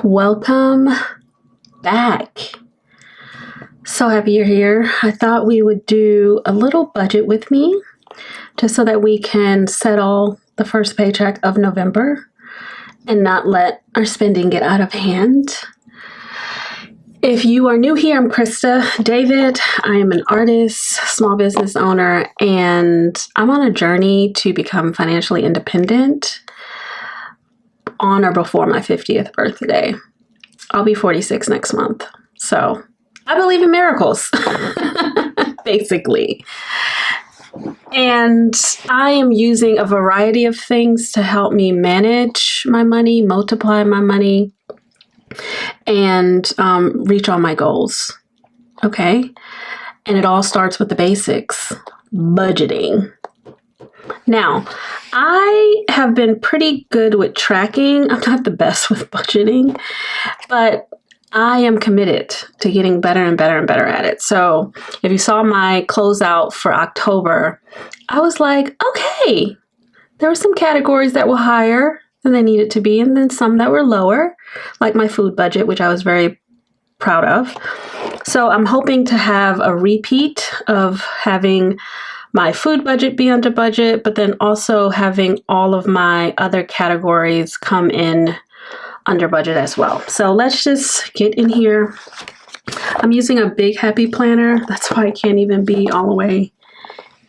welcome back. So happy you're here. I thought we would do a little budget with me just so that we can settle the first paycheck of November and not let our spending get out of hand. If you are new here, I'm Krista David. I am an artist, small business owner, and I'm on a journey to become financially independent on or before my 50th birthday. I'll be 46 next month. So I believe in miracles, basically. And I am using a variety of things to help me manage my money, multiply my money, and reach all my goals. Okay? And it all starts with the basics, budgeting. Now, I have been pretty good with tracking. I'm not the best with budgeting, but I am committed to getting better and better and better at it. So if you saw my closeout for October, I was like, okay, there were some categories that were higher than they needed to be, and then some that were lower, like my food budget, which I was very proud of. So I'm hoping to have a repeat of having my food budget be under budget, but then also having all of my other categories come in under budget as well. So let's just get in here. I'm using a big happy planner. That's why I can't even be all the way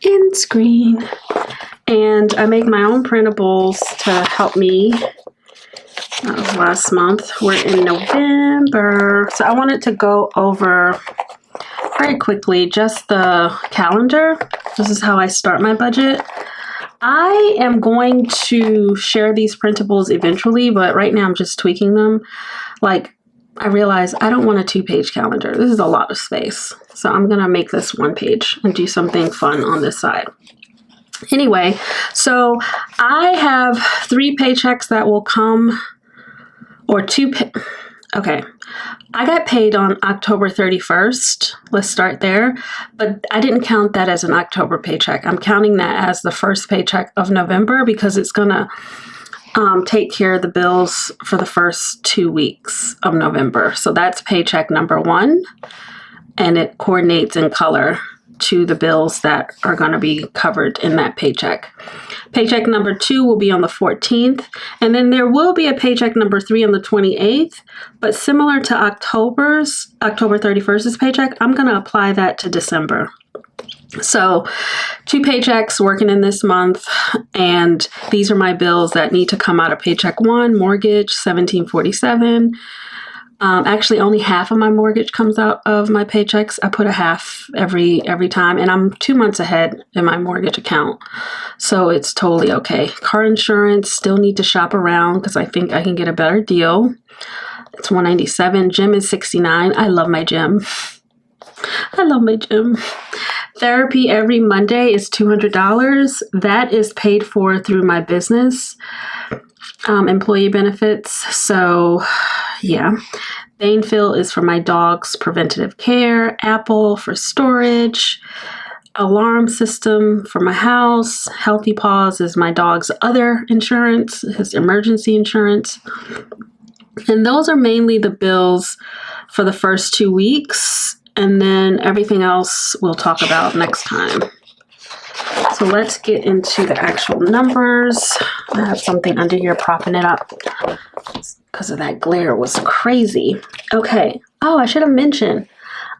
in screen. And I make my own printables to help me. That was last month. We're in November. So I wanted to go over very quickly just the calendar. This is how I start my budget. I am going to share these printables eventually, but right now I'm just tweaking them. Like, I realize I don't want a 2-page calendar. This is a lot of space. So I'm going to make this 1 page and do something fun on this side. Anyway, so I have 3 paychecks that will come, or 2. Okay, I got paid on October 31st. Let's start there. But I didn't count that as an October paycheck. I'm counting that as the first paycheck of November because it's going to take care of the bills for the first 2 weeks of November. So that's paycheck number 1, and it coordinates in color to the bills that are going to be covered in that paycheck. Paycheck number 2 will be on the 14th, and then there will be a paycheck number 3 on the 28th, but similar to October 31st's paycheck, I'm going to apply that to December. So 2 paychecks working in this month, and these are my bills that need to come out of paycheck 1, mortgage, $1,747. Actually, only half of my mortgage comes out of my paychecks. I put a half every time, and I'm 2 months ahead in my mortgage account. So it's totally okay. Car insurance, still need to shop around because I think I can get a better deal. It's $197. Gym is $69. I love my gym. I love my gym. Therapy every Monday is $200. That is paid for through my business employee benefits. So yeah. Bainfill is for my dog's preventative care. Apple for storage. Alarm system for my house. Healthy Paws is my dog's other insurance, his emergency insurance. And those are mainly the bills for the first 2 weeks. And then everything else we'll talk about next time. So let's get into the actual numbers. I have something under here propping it up because of that glare. Was crazy. Okay. Oh, I should have mentioned,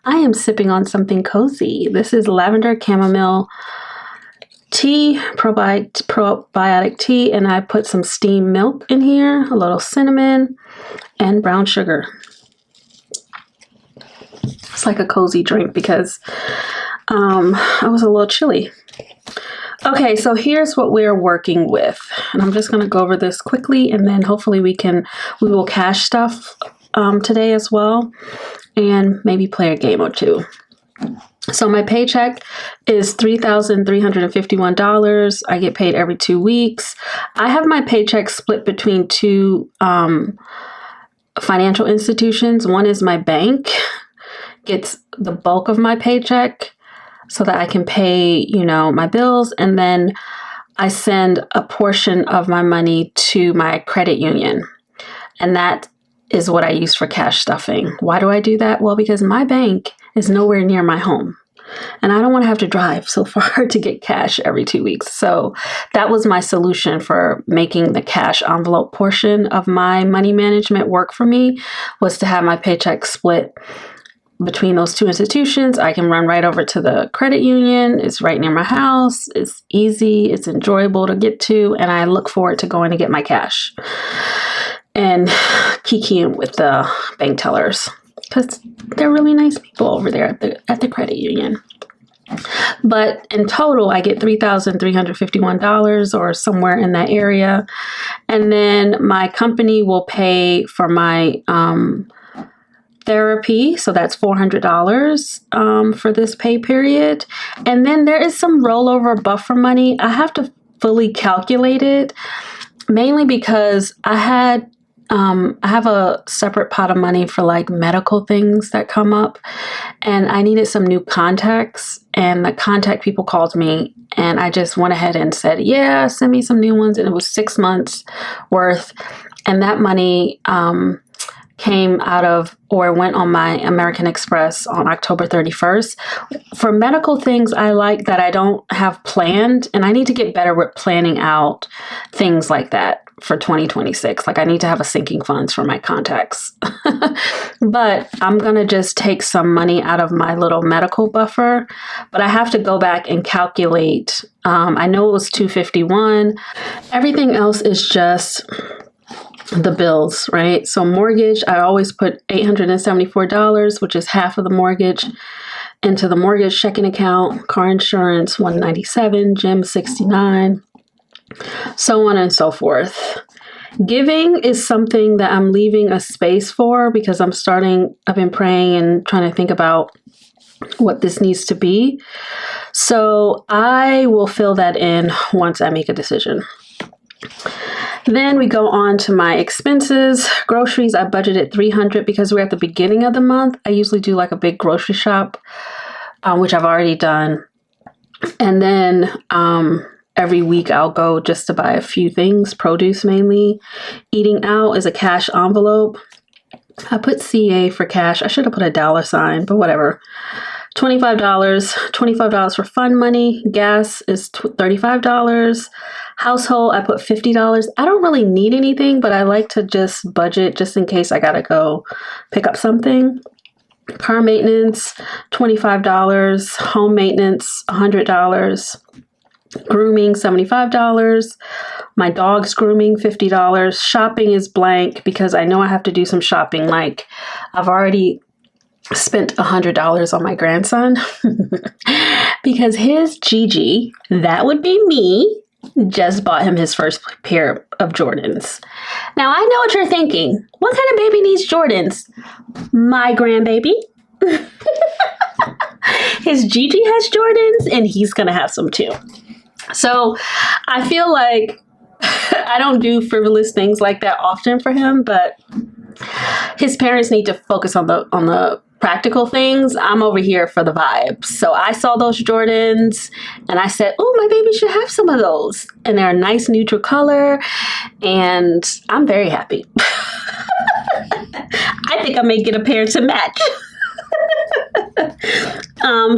I am sipping on something cozy. This is lavender chamomile tea, probiotic tea, and I put some steamed milk in here, a little cinnamon, and brown sugar. It's like a cozy drink because I was a little chilly. Okay, so here's what we're working with. And I'm just going to go over this quickly, and then hopefully we will cash stuff today as well, and maybe play a game or two. So my paycheck is $3,351. I get paid every 2 weeks. I have my paycheck split between 2 financial institutions. One is my bank, gets the bulk of my paycheck so that I can pay, my bills. And then I send a portion of my money to my credit union. And that is what I use for cash stuffing. Why do I do that? Well, because my bank is nowhere near my home. And I don't want to have to drive so far to get cash every 2 weeks. So that was my solution for making the cash envelope portion of my money management work for me, was to have my paycheck split between those two institutions. I can run right over to the credit union. It's right near my house. It's easy. It's enjoyable to get to. And I look forward to going to get my cash and kikiing with the bank tellers, because they're really nice people over there at the credit union. But in total, I get $3,351 or somewhere in that area. And then my company will pay for my therapy. So that's $400 for this pay period. And then there is some rollover buffer money. I have to fully calculate it, mainly because I have a separate pot of money for like medical things that come up, and I needed some new contacts, and the contact people called me, and I just went ahead and said, yeah, send me some new ones. And it was 6 months worth. And that money came out of, or went on my American Express on October 31st. For medical things I like that I don't have planned, and I need to get better with planning out things like that for 2026. Like I need to have a sinking funds for my contacts. But I'm going to just take some money out of my little medical buffer, but I have to go back and calculate. I know it was $251. Everything else is just the bills, right? So mortgage, I always put $874, which is half of the mortgage, into the mortgage checking account. Car insurance, $197, gym, $69, so on and so forth. Giving is something that I'm leaving a space for, because I've been praying and trying to think about what this needs to be. So I will fill that in once I make a decision. Then we go on to my expenses. Groceries, I budgeted $300 because we're at the beginning of the month. I usually do like a big grocery shop, which I've already done. And then every week I'll go just to buy a few things, produce mainly. Eating out is a cash envelope. I put CA for cash. I should have put a $, but whatever. $25 for fun money. Gas is $35. Household, I put $50. I don't really need anything, but I like to just budget just in case I gotta go pick up something. Car maintenance, $25. Home maintenance, $100. Grooming, $75. My dog's grooming, $50. Shopping is blank because I know I have to do some shopping. Like I've already spent $100 on my grandson because his Gigi, that would be me, just bought him his first pair of Jordans. Now I know what you're thinking. What kind of baby needs Jordans? My grandbaby. His Gigi has Jordans and he's gonna have some too. So I feel like I don't do frivolous things like that often for him, but his parents need to focus on the practical things. I'm over here for the vibes. So I saw those Jordans and I said, oh, my baby should have some of those. And they're a nice neutral color and I'm very happy. I think I may get a pair to match.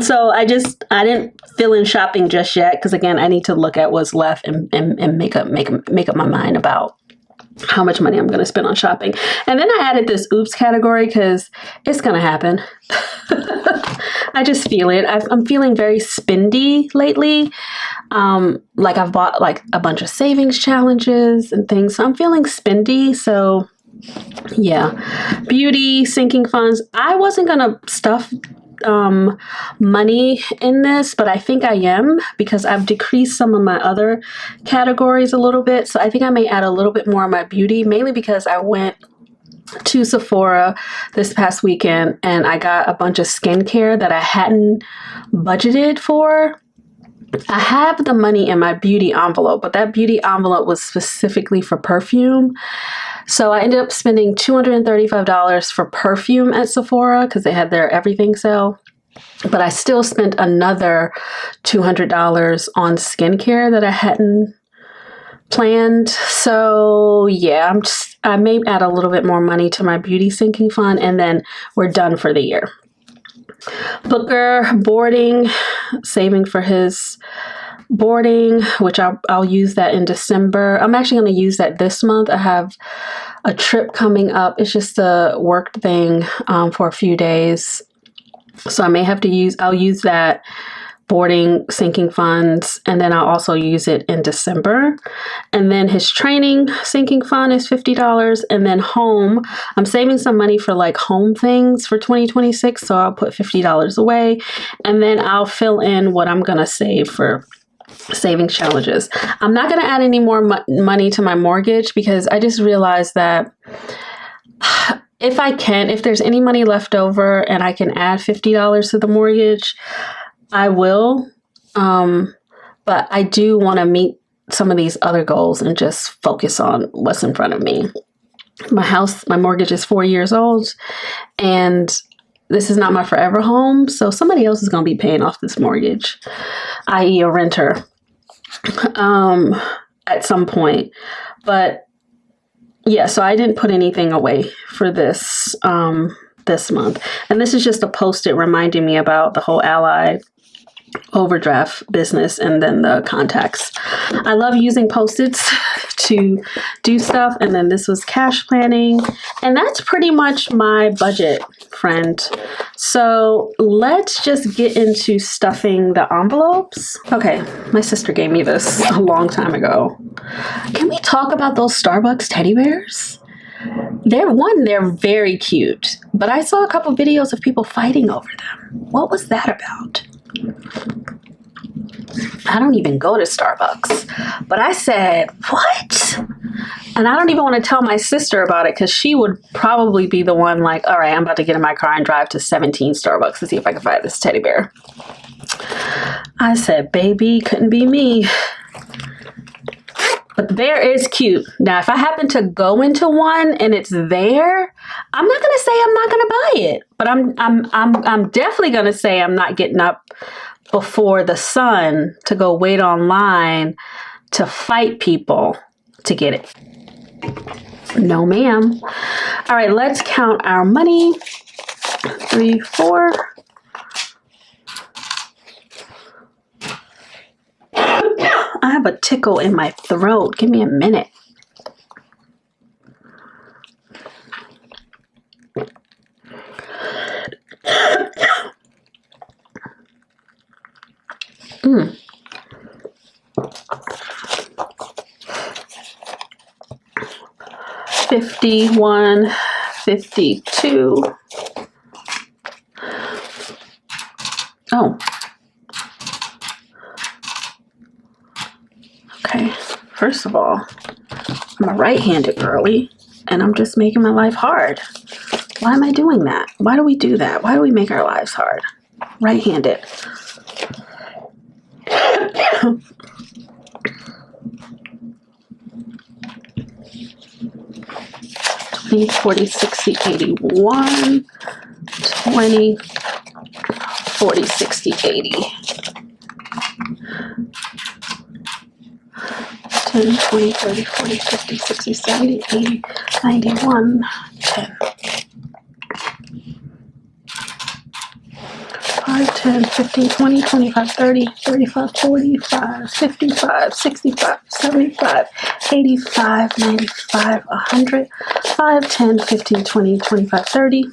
So I didn't fill in shopping just yet because again, I need to look at what's left and make up my mind about how much money I'm going to spend on shopping. And then I added this oops category because it's going to happen. I just feel it. I'm feeling very spendy lately. Like I've bought like a bunch of savings challenges and things. So I'm feeling spendy. So yeah, beauty, sinking funds. I wasn't going to stuff money in this, but I think I am because I've decreased some of my other categories a little bit. So I think I may add a little bit more of my beauty, mainly because I went to Sephora this past weekend and I got a bunch of skincare that I hadn't budgeted for. I have the money in my beauty envelope, but that beauty envelope was specifically for perfume. So I ended up spending $235 for perfume at Sephora because they had their everything sale. But I still spent another $200 on skincare that I hadn't planned. So yeah, I may add a little bit more money to my beauty sinking fund, and then we're done for the year. Booker boarding, saving for his boarding, which I'll use that in December. I'm actually going to use that this month. I have a trip coming up. It's just a work thing for a few days. So I may have to I'll use that boarding sinking funds, and then I'll also use it in December. And then his training sinking fund is $50. And then home, I'm saving some money for like home things for 2026. So I'll put $50 away, and then I'll fill in what I'm going to save for savings challenges. I'm not going to add any more money to my mortgage, because I just realized that if there's any money left over and I can add $50 to the mortgage, I will. But I do want to meet some of these other goals and just focus on what's in front of me. My mortgage is 4 years old, and this is not my forever home. So somebody else is going to be paying off this mortgage, i.e. a renter, at some point. But yeah, so I didn't put anything away for this month. And this is just a post-it reminding me about the whole Ally overdraft business and then the contacts. I love using post-its to do stuff. And then this was cash planning. And that's pretty much my budget, friend. So let's just get into stuffing the envelopes. Okay, my sister gave me this a long time ago. Can we talk about those Starbucks teddy bears? They're very cute, but I saw a couple videos of people fighting over them. What was that about? I don't even go to Starbucks, but I said, what? And I don't even want to tell my sister about it, because she would probably be the one like, all right, I'm about to get in my car and drive to 17 Starbucks to see if I can find this teddy bear. I said, baby, couldn't be me. But the bear is cute. Now, if I happen to go into one and it's there, I'm not going to say I'm not going to buy it. But I'm definitely going to say I'm not getting up before the sun to go wait online to fight people to get it. No, ma'am. All right, let's count our money. 3, 4. I have a tickle in my throat. Give me a minute. Mm. 51, 52. Oh. Okay, first of all, I'm a right-handed girly, and I'm just making my life hard. Why am I doing that? Why do we do that? Why do we make our lives hard? Right-handed. 20, 40, 60, 81, 20, 40, 60, 80. 10, 20, 30, 40, 50, 60, 70, 80, 91, 10. 5, 10, 15, 20, 25, 30, 35, 45, 55, 65, 75, 85, 95, 100, 5, 10, 15, 20, 25, 30.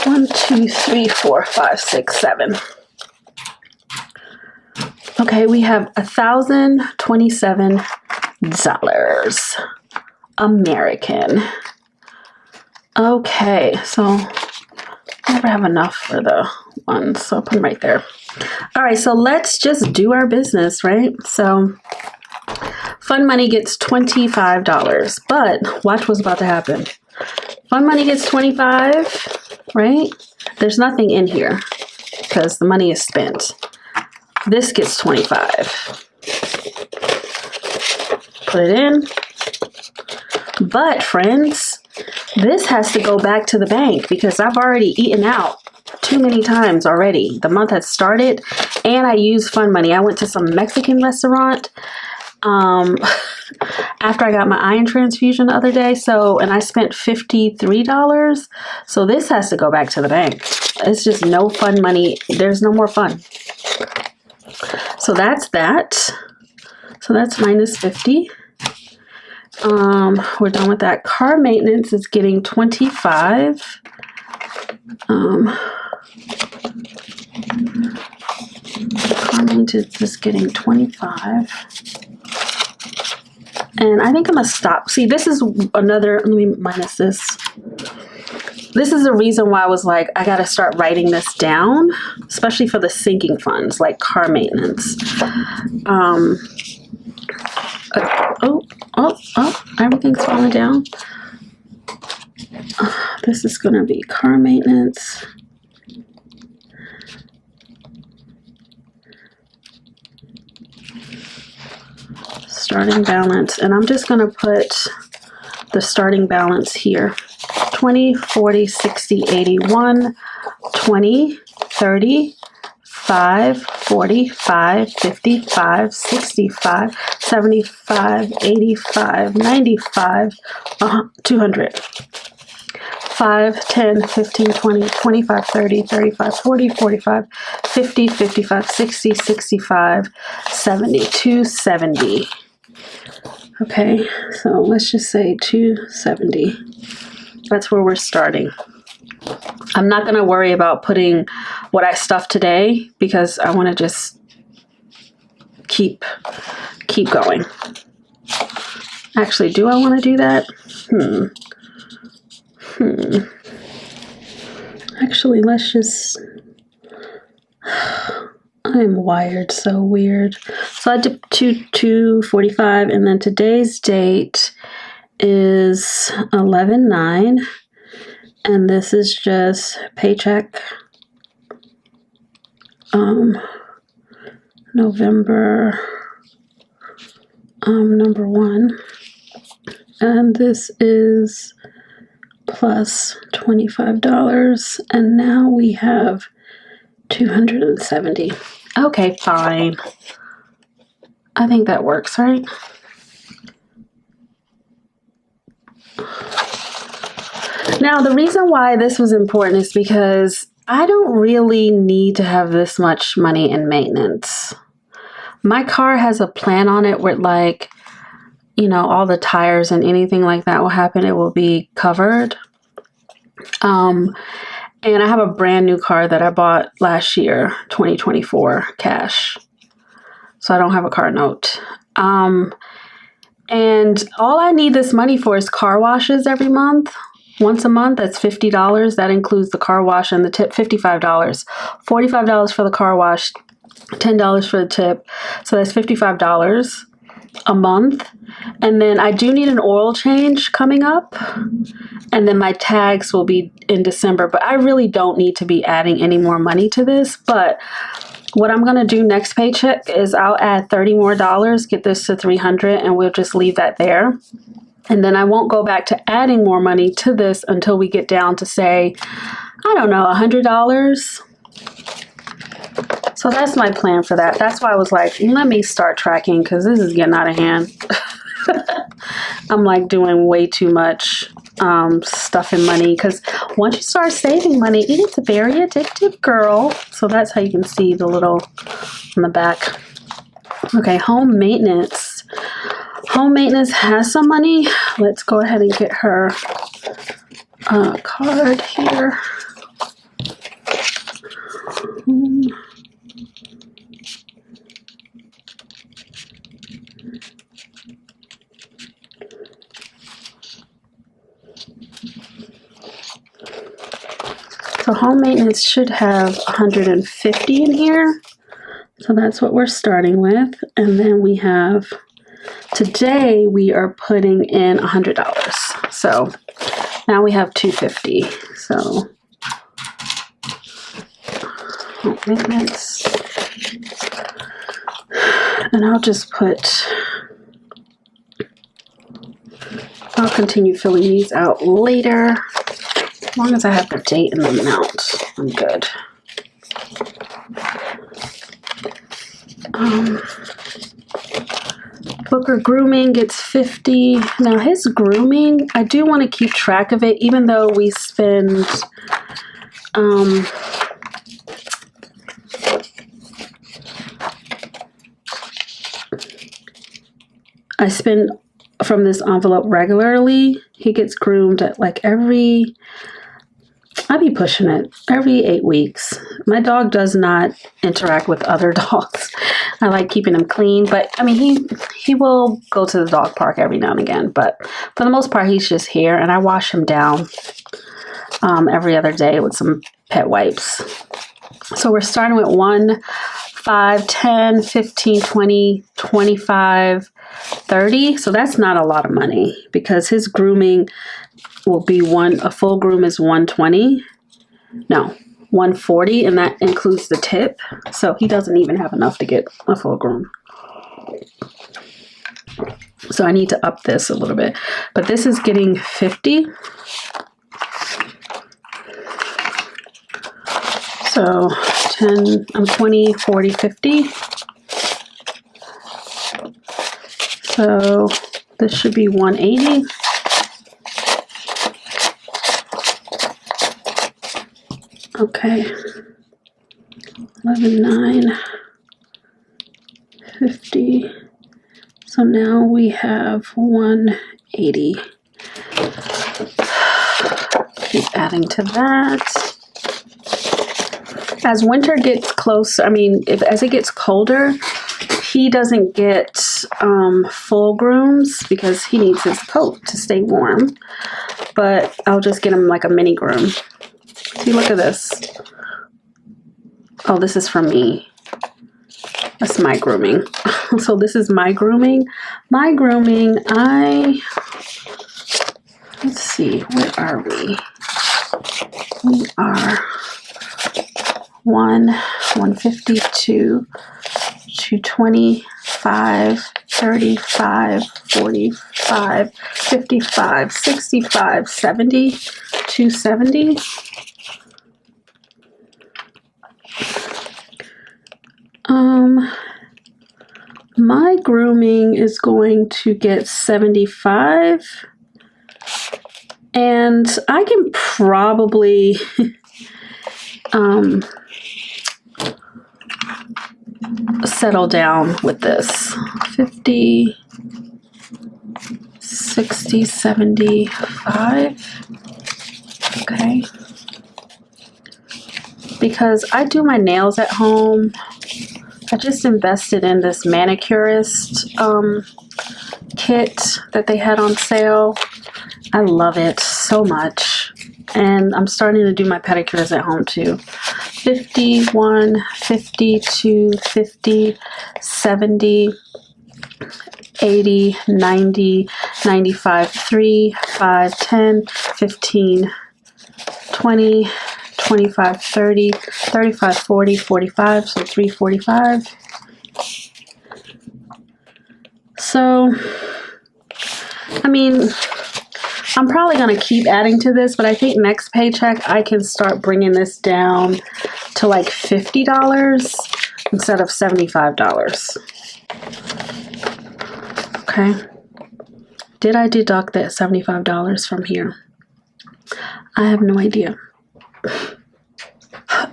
1, 2, 3, 4, 5, 6, 7. Okay, we have $1,027 American. Okay, so I never have enough for the ones, so I'll put them right there. All right, so let's just do our business, right? So Fun Money gets $25, but watch what's about to happen. Fun Money gets 25, right? There's nothing in here because the money is spent. This gets 25. Put it in. But friends, this has to go back to the bank because I've already eaten out too many times already. The month has started and I used fun money. I went to some Mexican restaurant after I got my iron transfusion the other day. And I spent $53. So this has to go back to the bank. It's just no fun money. There's no more fun. So that's that. So that's minus 50. We're done with that. Car maintenance is getting 25. Car maintenance is getting 25. And I think I'm going to stop. See, this is another, let me minus this. This is the reason why I was like, I got to start writing this down, especially for the sinking funds, like car maintenance. Everything's falling down. This is going to be car maintenance. Starting balance. And I'm just going to put the starting balance here. 20, 40, 60, 81, 20, 30, 5, 45, 55, 65, 75, 85, 95, 200. 5, 10, 15, 20, 25, 30, 35, 40, 45, 50, 55, 60, 65, 70, 270. Okay, so let's just say 270. That's where we're starting. I'm not going to worry about putting what I stuffed today because I want to just keep going. Actually, do I want to do that? Actually, let's just... I'm wired so weird. So I did 245, and then today's date is 11/9, and this is just paycheck November number 1, and this is plus $25, and now we have 270. Okay, fine. I think that works, right? Now, the reason why this was important is because I don't really need to have this much money in maintenance. My car has a plan on it where, like, you know, all the tires and anything like that will happen. It will be covered. And I have a brand new car that I bought last year, 2024, cash. So I don't have a car note. And all I need this money for is car washes every month. Once a month, that's $50. That includes the car wash and the tip, $55. $45 for the car wash, $10 for the tip. So that's $55 a month. And then I do need an oil change coming up. And then my tags will be in December. But I really don't need to be adding any more money to this. But what I'm going to do next paycheck is I'll add $30 more, get this to $300, and we'll just leave that there. And then I won't go back to adding more money to this until we get down to, say, I don't know, $100. So that's my plan for that. That's why I was like, let me start tracking because this is getting out of hand. I'm like doing way too much stuff in money because once you start saving money, it's very addictive, girl. So that's how you can see the little on the back. Okay, home maintenance. Home maintenance has some money. Let's go ahead and get her card here. So home maintenance should have 150 in here. So that's what we're starting with. And then we have, today we are putting in $100. So now we have 250. So home maintenance. And I'll just put, I'll continue filling these out later. long as I have the date and the amount, I'm good. Booker grooming gets 50. Now his grooming, I do want to keep track of it, even though we spend I spend from this envelope regularly. He gets groomed at like every, I be pushing it, every 8 weeks. My dog does not interact with other dogs. I like keeping him clean, but I mean, he will go to the dog park every now and again, but for the most part, he's just here, and I wash him down every other day with some pet wipes. So we're starting with 1, 5, 10, 15, 20, 25, 30. So that's not a lot of money because his grooming will be a full groom is 120. No, 140, and that includes the tip. So he doesn't even have enough to get a full groom. So I need to up this a little bit. But this is getting 50. So 10, 20, 40, 50. So this should be 180. Okay. 11, 9, 50. So now we have 180. Keep adding to that. As winter gets close, I mean, as it gets colder, he doesn't get full grooms because he needs his coat to stay warm. But I'll just get him like a mini groom. See, look at this. Oh, this is from me. That's my grooming. So this is my grooming. My grooming, let's see, where are we? We are 150, 220, 5, 35, 45, 55, 65, 70, 270. My grooming is going to get 75, and I can probably settle down with this. 50, 60, 75. Okay. Because I do my nails at home. I just invested in this manicurist kit that they had on sale. I love it so much. And I'm starting to do my pedicures at home too. 51, 52, 50, 70, 80, 90, 95, 3, 5, 10, 15, 20, 25, 30, 35, 40, 45, so 345. So, I mean, I'm probably going to keep adding to this, but I think next paycheck I can start bringing this down to like $50 instead of $75. Okay. Did I deduct that $75 from here? I have no idea.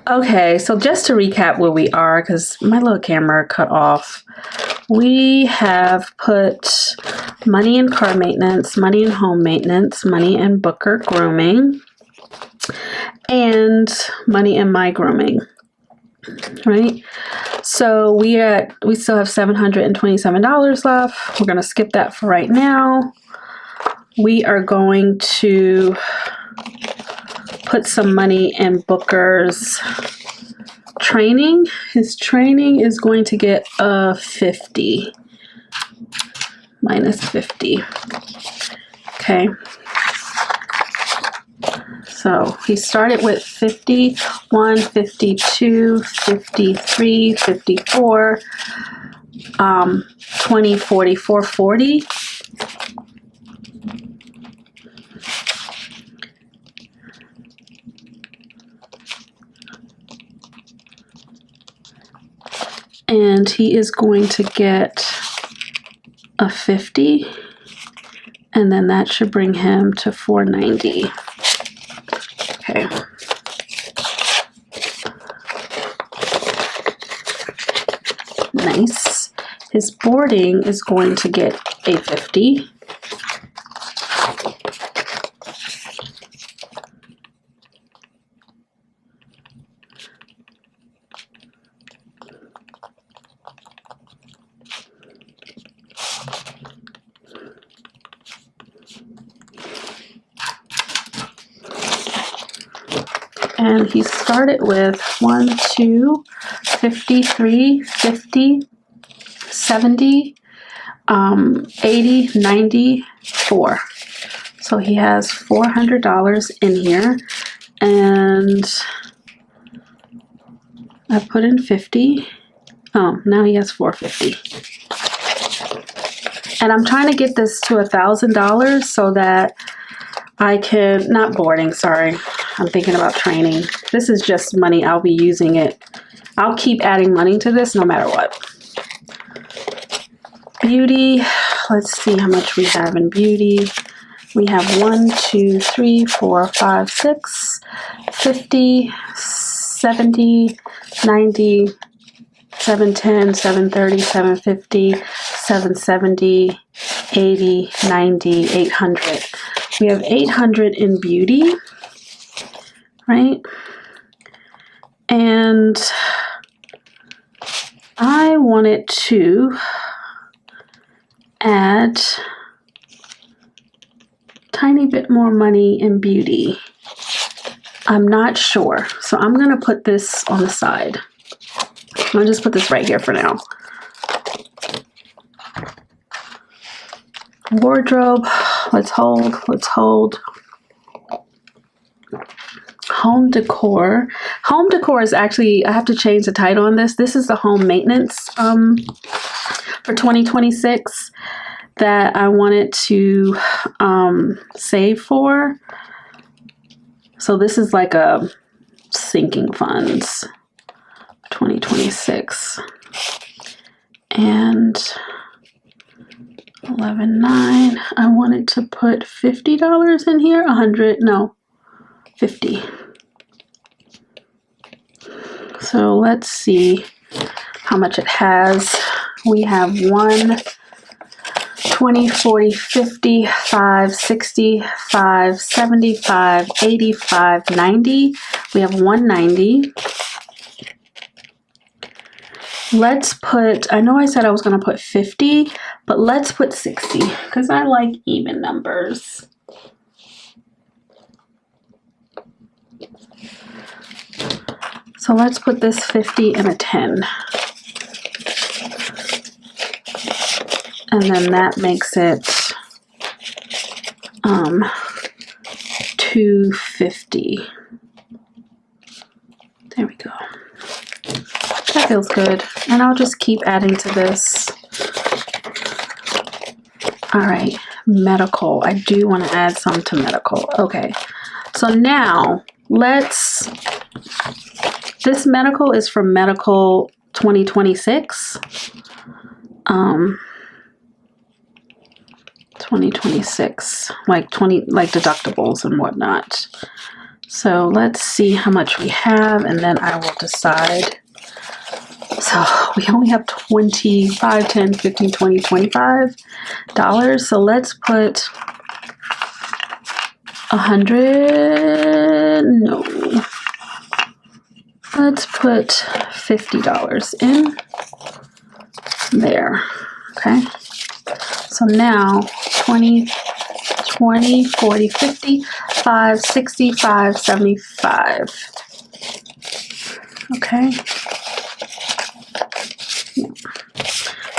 Okay, so just to recap where we are, because my little camera cut off, we have put money in car maintenance, money in home maintenance, money in Booker grooming, and money in my grooming, right? So we still have $727 left. We're going to skip that for right now. We are going to put some money in Booker's training. His training is going to get a 50 minus 50. Okay. So he started with 51, 52, 53, 54, 20, 44, 40. and he is going to get a 50, and then that should bring him to 490. Okay. Nice. His boarding is going to get a 50. And he started with 1, 2, 53, 50, 70, 80, 94. So he has $400 in here. And I put in 50. Oh, now he has 450. And I'm trying to get this to $1,000 so that I can, not boarding, sorry. I'm thinking about training. This is just money. I'll be using it. I'll keep adding money to this no matter what. Beauty. Let's see how much we have in beauty. We have 1, 2, 3, 4, 5, 6, 50, 70, 90, 710, 730, 750, 770, 80, 90, 800. We have 800 in beauty, right? And I wanted to add tiny bit more money in beauty. I'm not sure, so I'm gonna put this on the side. I'm gonna just put this right here for now. Wardrobe, let's hold. Home decor. Home decor is actually, I have to change the title on this. This is the home maintenance for 2026 that I wanted to save for. So this is like a sinking funds 2026. And 11.9. I wanted to put $50 in here. 100, no, 50. So let's see how much it has. We have 1, 20, 40, 50, 5, 60, 5, 75, 85, 90. We have 190. Let's put, I know I said I was going to put 50, but let's put 60 because I like even numbers. So let's put this 50 and a 10. And then that makes it 250. There we go. That feels good. And I'll just keep adding to this. All right, medical. I do want to add some to medical. Okay, so now let's, this medical is for medical 2026. 2026, like deductibles and whatnot. So let's see how much we have, and then I will decide. So we only have 25, 10, 15, 20, $25. So let's put 100. No. Let's put $50 in there. Okay. So now 20, 40, 50, 5, 65, 75. Okay. Yeah.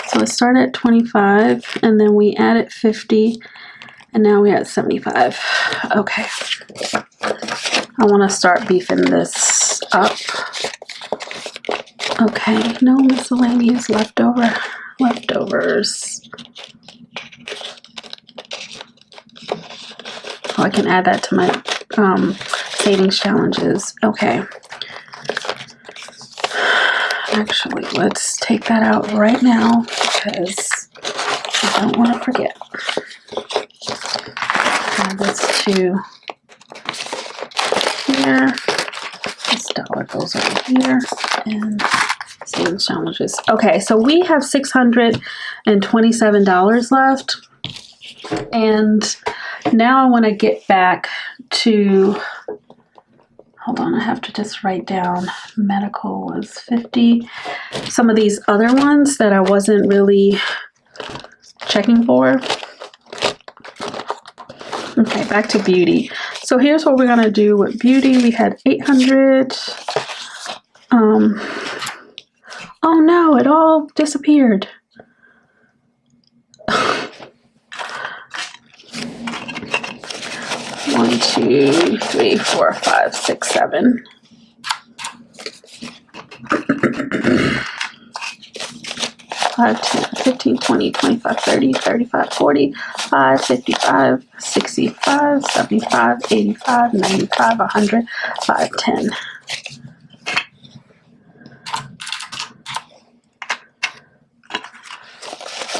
So it started at 25 and then we added 50 and now we're at 75. Okay. I want to start beefing this up. Okay. No miscellaneous leftovers. Oh, I can add that to my savings challenges. Okay. Actually, let's take that out right now because I don't want to forget. Add this to here. This dollar goes over here, and savings challenges. Okay, so we have $627 left, and now I want to get back to. Hold on, I have to just write down. Medical was 50. Some of these other ones that I wasn't really checking for. Okay, back to beauty. So here's what we're gonna do with beauty. We had 800. Oh no, it all disappeared. 1, 2, 3, 4, 5, 6, 7. 5, 10, 15, 20, 25, 30, 35, 40, 5, 55, 65, 75, 85, 95, 100, 5, 10.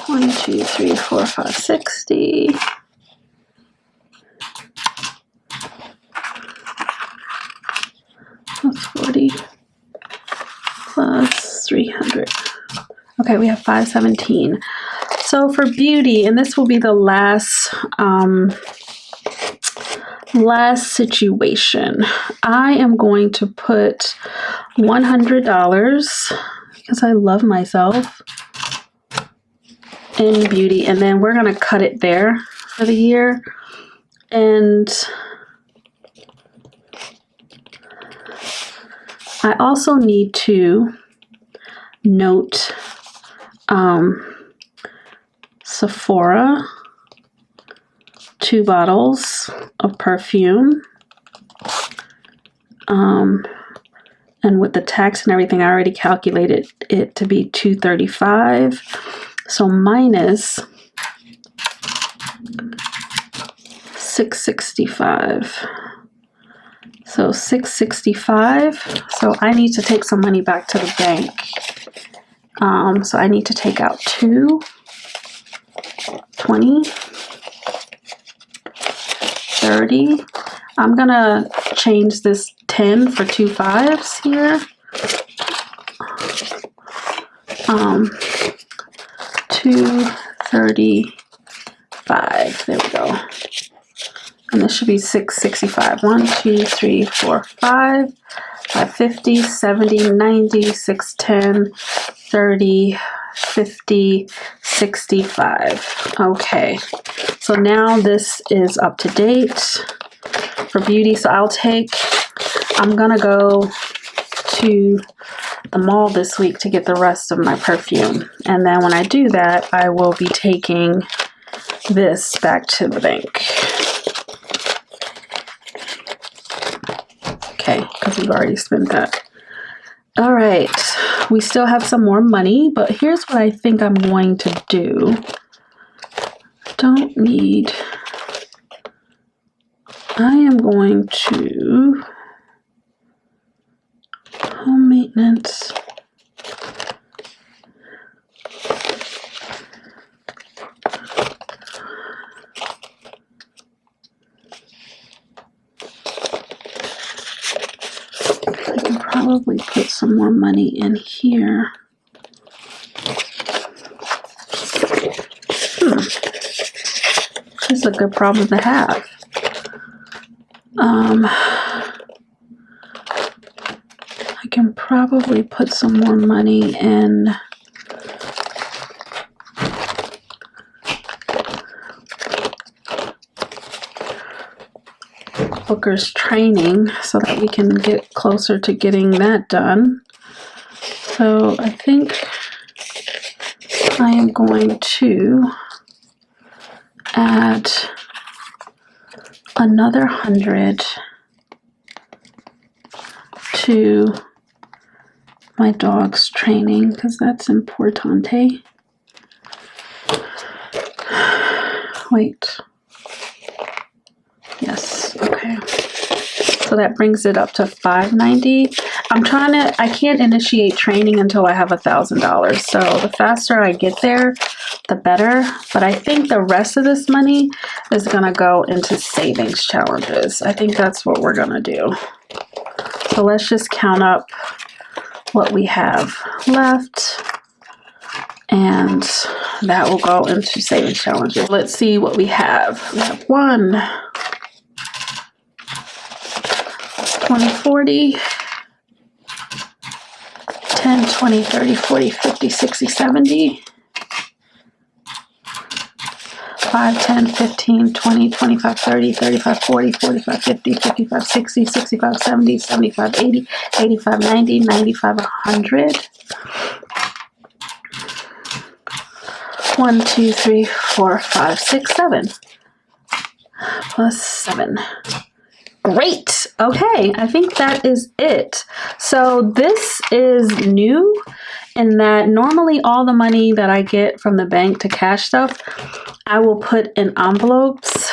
One, 2, 3, 4, 5, 60. Plus 40 plus 300. Okay, we have 517. So for beauty, and this will be the last situation, I am going to put $100 because I love myself in beauty, and then we're going to cut it there for the year. And I also need to note Sephora, 2 bottles of perfume. And with the tax and everything, I already calculated it to be $235. So minus $665. So $665. So I need to take some money back to the bank. So I need to take out 2, 20, 30. I'm gonna change this 10 for 2 5s here. 235. There we go. And this should be 665. 1, 2, 3, 4, 5, 550, 70, 90, 610, 30, 50, 65. Okay. So now this is up to date for beauty. So I'm gonna go to the mall this week to get the rest of my perfume. And then when I do that, I will be taking this back to the bank. Okay, because we've already spent that. All right, we still have some more money, but here's what I think I'm going to do. Don't need. I am going to home maintenance. I can probably put some more money in here. This is a good problem to have. I can probably put some more money in Booker's training so that we can get closer to getting that done. So I think I am going to add another 100 to my dog's training because that's importante. Wait. Yes, okay. So that brings it up to $590. I can't initiate training until I have $1,000. So the faster I get there, the better. But I think the rest of this money is going to go into savings challenges. I think that's what we're going to do. So let's just count up what we have left. And that will go into savings challenges. Let's see what we have. We have 1, 20, 40, 10, 20, 30, 40, 50, 60, 70, 5, 10, 15, 20, 25, 30, 35, 40, 45, 50, 55, 60, 65, 70, 75, 80, 85, 90, 95, 100. 1, 2, 3, 4, 5, 6, 7. Plus 7. Great. Okay, I think that is it. So this is new in that normally all the money that I get from the bank to cash stuff, I will put in envelopes.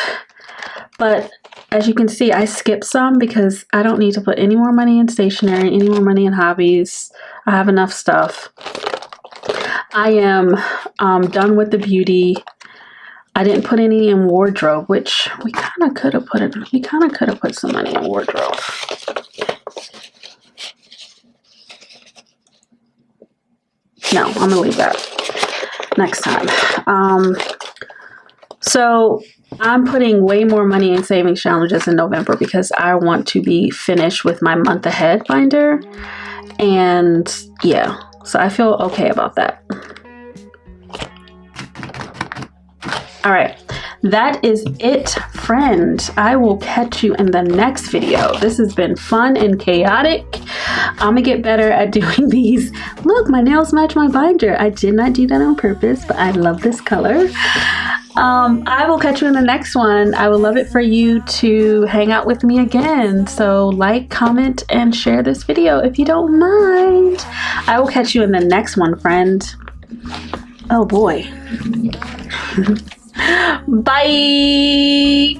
But as you can see, I skipped some because I don't need to put any more money in stationery, any more money in hobbies. I have enough stuff. I am done with the beauty. I didn't put any in wardrobe, which we kind of could have put in. We kind of could have put some money in wardrobe. No, I'm gonna leave that next time. So I'm putting way more money in savings challenges in November because I want to be finished with my month ahead binder. And yeah, so I feel okay about that. All right, that is it, friend. I will catch you in the next video. This has been fun and chaotic. I'm gonna get better at doing these. Look, my nails match my binder. I did not do that on purpose, but I love this color. I will catch you in the next one. I would love it for you to hang out with me again. So like, comment, and share this video if you don't mind. I will catch you in the next one, friend. Oh boy. Bye.